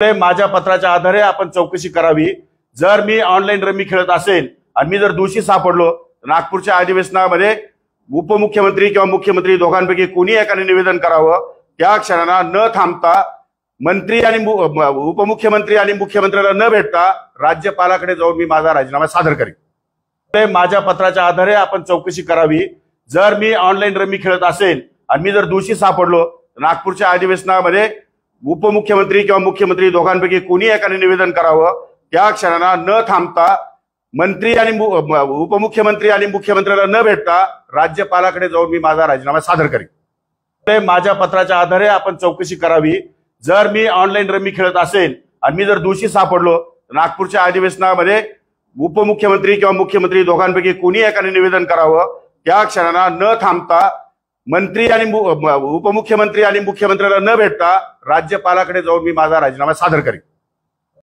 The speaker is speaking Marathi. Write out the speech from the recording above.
माझ्या पत्राच्या आधारे आपण चौकशी करावी। जर मी ऑनलाईन रमी खेळत असेल आणि मी जर दोषी सापडलो तर नागपूरच्या अधिवेशनामध्ये उपमुख्यमंत्री किंवा मुख्यमंत्री दोघांपैकी कोणी एकाने निवेदन करावं। त्या क्षणाला न थांबता मंत्री आणि उपमुख्यमंत्री आणि मुख्यमंत्र्याला न भेटता राज्यपालाकडे जाऊन मी माझा राजीनामा सादर करेन। माझ्या पत्राच्या आधारे आपण चौकशी करावी। जर मी ऑनलाईन रमी खेळत असेल आणि मी जर दोषी सापडलो तर नागपूरच्या अधिवेशनामध्ये उपमुख्यमंत्री किंवा मुख्यमंत्री दोघांपैकी कोणी एकाने निवेदन करावं। त्या क्षणाला न थांबता मंत्री आणि उपमुख्यमंत्री आणि मुख्यमंत्र्याला न भेटता राज्यपालाकडे जाऊन मी माझा राजीनामा सादर करेन। माझ्या पत्राच्या आधारे आपण चौकशी करावी। जर मी ऑनलाईन रमी खेळत असेल आणि मी जर दोषी सापडलो तर नागपूरच्या अधिवेशनामध्ये उपमुख्यमंत्री किंवा मुख्यमंत्री दोघांपैकी कोणी एकाने निवेदन करावं। त्या क्षणाला न थांबता मंत्री आणि उपमुख्यमंत्री आणि मुख्यमंत्र्याला न भेटता राज्यपालाकडे जाऊन मी माझा राजीनामा सादर करेन।